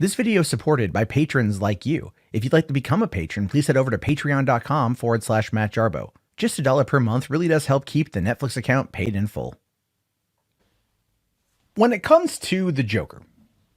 This video is supported by patrons like you. If you'd like to become a patron, please head over to patreon.com/Matt Jarbo. Just $1 per month really does help keep the Netflix account paid in full. When it comes to the Joker,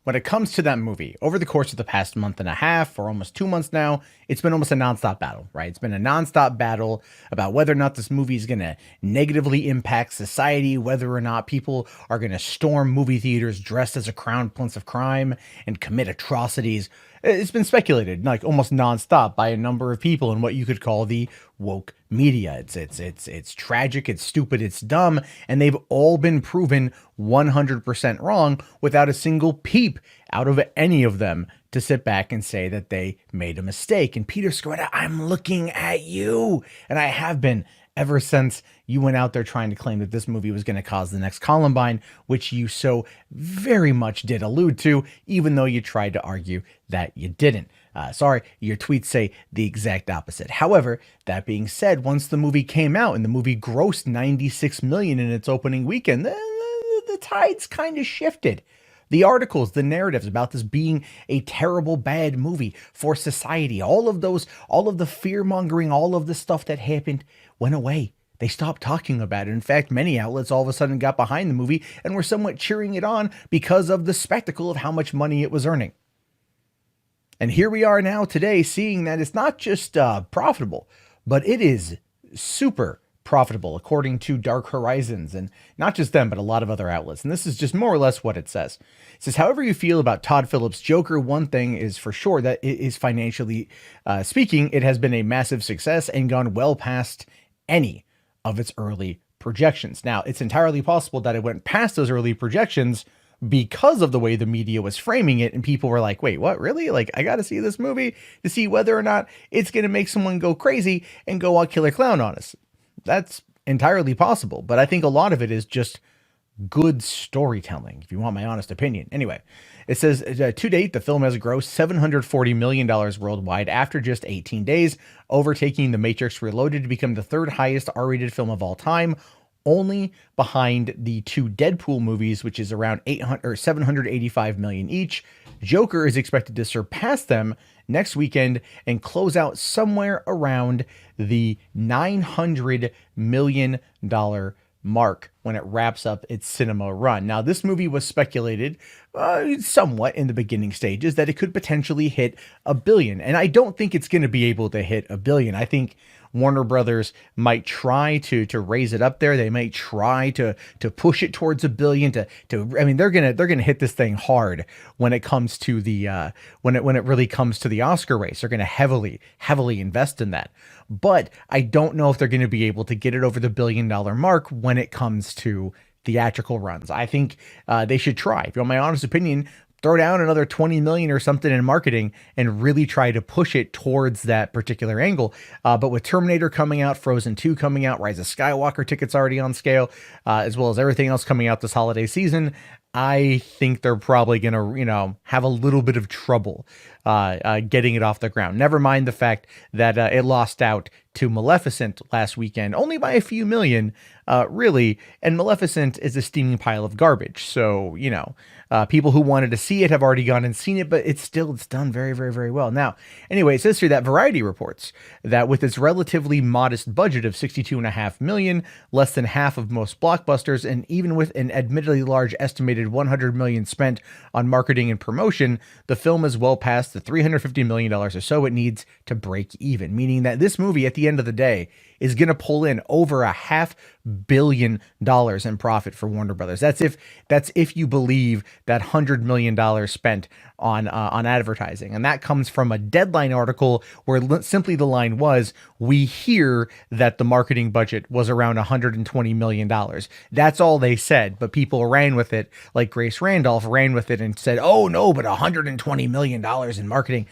when it comes to that movie, over the course of the past month and a half, or almost 2 months now, it's been almost a nonstop battle, right? It's been a nonstop battle about whether or not this movie is going to negatively impact society, whether or not people are going to storm movie theaters dressed as a crown prince of crime and commit atrocities. It's been speculated like almost nonstop by a number of people in what you could call the woke media. It's tragic, it's stupid, it's dumb, and they've all been proven 100% wrong without a single peep out of any of them to sit back and say that they made a mistake. And Peter Scretta, I'm looking at you, and I have been ever since you went out there trying to claim that this movie was going to cause the next Columbine, which you so very much did allude to, even though you tried to argue that you didn't. Sorry, your tweets say the exact opposite. However, that being said, once the movie came out and the movie grossed $96 million in its opening weekend, the tides kind of shifted. The articles, the narratives about this being a terrible, bad movie for society, all of the fear mongering, all of the stuff that happened went away. They stopped talking about it. In fact, many outlets all of a sudden got behind the movie and were somewhat cheering it on because of the spectacle of how much money it was earning. And here we are now today seeing that it's not just profitable, but it is super profitable according to Dark Horizons, and not just them, but a lot of other outlets. And this is just more or less what it says. It says, however you feel about Todd Phillips' Joker, one thing is for sure that it is financially speaking, it has been a massive success and gone well past any of its early projections. Now, it's entirely possible that it went past those early projections because of the way the media was framing it, and people were like, wait, what, really? Like, I got to see this movie to see whether or not it's going to make someone go crazy and go all killer clown on us. That's entirely possible, but I think a lot of it is just good storytelling, if you want my honest opinion. Anyway, it says, to date, the film has grossed $740 million worldwide after just 18 days, overtaking The Matrix Reloaded to become the third highest R-rated film of all time, only behind the two Deadpool movies, which is around 785 million each. Joker is expected to surpass them next weekend and close out somewhere around the $900 million mark when it wraps up its cinema run. Now, this movie was speculated somewhat in the beginning stages that it could potentially hit $1 billion. And I don't think it's going to be able to hit $1 billion. I think Warner Brothers might try to raise it up there. They might try to push it towards $1 billion. I mean, they're gonna hit this thing hard when it comes to the when it really comes to the Oscar race. They're gonna heavily invest in that. But I don't know if they're going to be able to get it over the $1 billion mark when it comes to theatrical runs. I think they should try. If you want my honest opinion, throw down another 20 million or something in marketing and really try to push it towards that particular angle. But with Terminator coming out, Frozen 2 coming out, Rise of Skywalker tickets already on scale, as well as everything else coming out this holiday season, I think they're probably going to, have a little bit of trouble getting it off the ground. Never mind the fact that it lost out to Maleficent last weekend, only by a few million, really. And Maleficent is a steaming pile of garbage. So, people who wanted to see it have already gone and seen it, but it's done very, very, very well. Now, anyway, it says here that Variety reports that with its relatively modest budget of $62.5 million, less than half of most blockbusters, and even with an admittedly large estimated $100 million spent on marketing and promotion, the film is well past the $350 million or so it needs to break even, meaning that this movie at the end of the day is going to pull in over $500 million in profit for Warner Brothers. That's if you believe that $100 million spent on advertising. And that comes from a Deadline article where simply the line was, we hear that the marketing budget was around $120 million. That's all they said, but people ran with it, like Grace Randolph ran with it and said, oh no, but $120 million in marketing.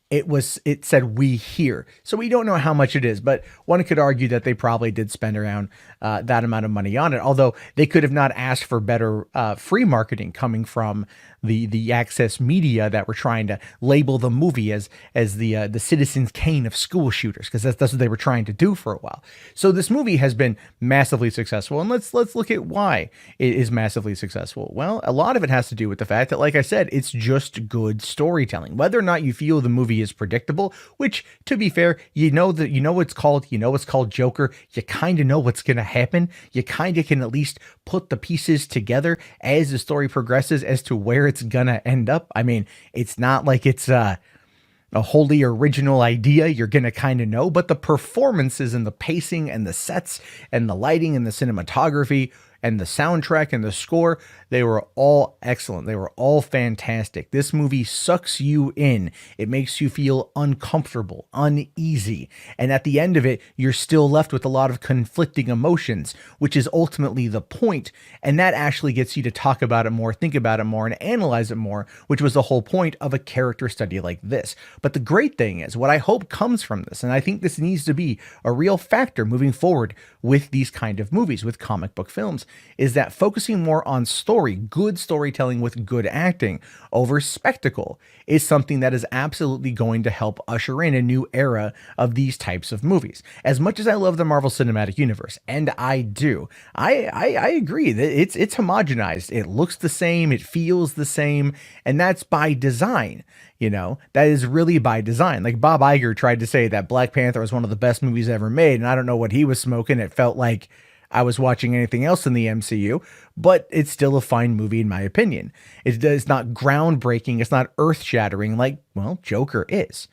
It said we hear. So we don't know how much it is, but one could argue that they probably did spend around that amount of money on it. Although they could have not asked for better free marketing coming from the access media that were trying to label the movie as the Citizens Kane of school shooters, because that's what they were trying to do for a while. So this movie has been massively successful, and let's look at why it is massively successful. Well, a lot of it has to do with the fact that, like I said, it's just good storytelling. Whether or not you feel the movie is predictable, which, to be fair, it's called Joker. You kind of know what's going to happen. You kind of can at least put the pieces together as the story progresses as to where it's gonna end up. I mean, it's not like it's a wholly original idea. You're gonna kind of know, but the performances and the pacing and the sets and the lighting and the cinematography and the soundtrack and the score, they were all excellent. They were all fantastic. This movie sucks you in. It makes you feel uncomfortable, uneasy. And at the end of it, you're still left with a lot of conflicting emotions, which is ultimately the point. And that actually gets you to talk about it more, think about it more, and analyze it more, which was the whole point of a character study like this. But the great thing is, what I hope comes from this, and I think this needs to be a real factor moving forward with these kind of movies, with comic book films, is that focusing more on story, good storytelling with good acting over spectacle, is something that is absolutely going to help usher in a new era of these types of movies. As much as I love the Marvel Cinematic Universe, and I do, I agree that it's homogenized. It looks the same, it feels the same, and that's by design. That is really by design. Like Bob Iger tried to say that Black Panther was one of the best movies ever made, and I don't know what he was smoking. It felt like I was watching anything else in the MCU, but it's still a fine movie in my opinion. It's not groundbreaking. It's not earth shattering like, well, Joker is.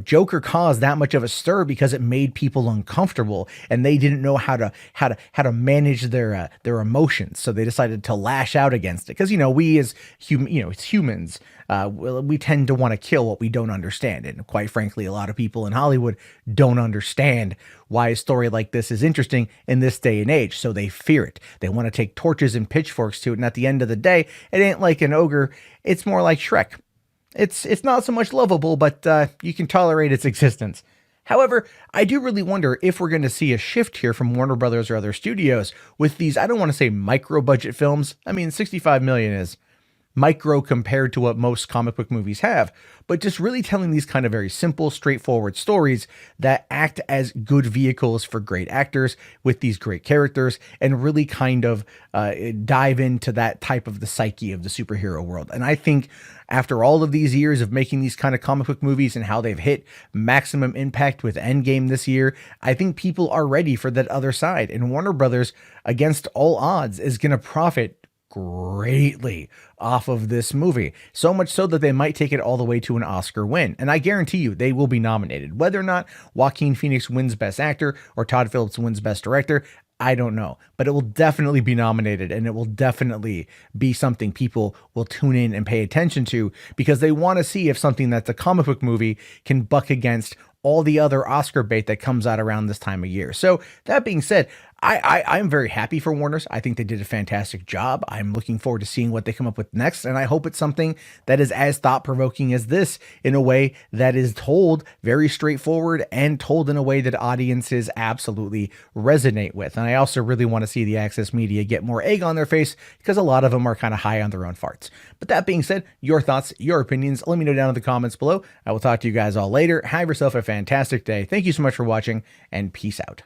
Joker caused that much of a stir because it made people uncomfortable, and they didn't know how to manage their emotions. So they decided to lash out against it. Because we as humans, we tend to want to kill what we don't understand. And quite frankly, a lot of people in Hollywood don't understand why a story like this is interesting in this day and age. So they fear it. They want to take torches and pitchforks to it. And at the end of the day, it ain't like an ogre. It's more like Shrek. It's not so much lovable, but you can tolerate its existence. However, I do really wonder if we're going to see a shift here from Warner Brothers or other studios with these, I don't want to say micro budget films. I mean, 65 million is micro compared to what most comic book movies have, but just really telling these kind of very simple, straightforward stories that act as good vehicles for great actors with these great characters, and really kind of dive into that type of the psyche of the superhero world. And I think after all of these years of making these kind of comic book movies and how they've hit maximum impact with Endgame this year, I think people are ready for that other side. And Warner Brothers, against all odds, is going to profit greatly off of this movie, so much so that they might take it all the way to an Oscar win. And I guarantee you they will be nominated. Whether or not Joaquin Phoenix wins Best Actor or Todd Phillips wins Best Director, I don't know, but it will definitely be nominated, and it will definitely be something people will tune in and pay attention to, because they want to see if something that's a comic book movie can buck against all the other Oscar bait that comes out around this time of year. So that being said, I'm very happy for Warner's. I think they did a fantastic job. I'm looking forward to seeing what they come up with next, and I hope it's something that is as thought-provoking as this, in a way that is told very straightforward and told in a way that audiences absolutely resonate with. And I also really want to see the access media get more egg on their face, because a lot of them are kind of high on their own farts. But that being said, your thoughts, your opinions, let me know down in the comments below. I will talk to you guys all later. Have yourself a fantastic day. Thank you so much for watching, and peace out.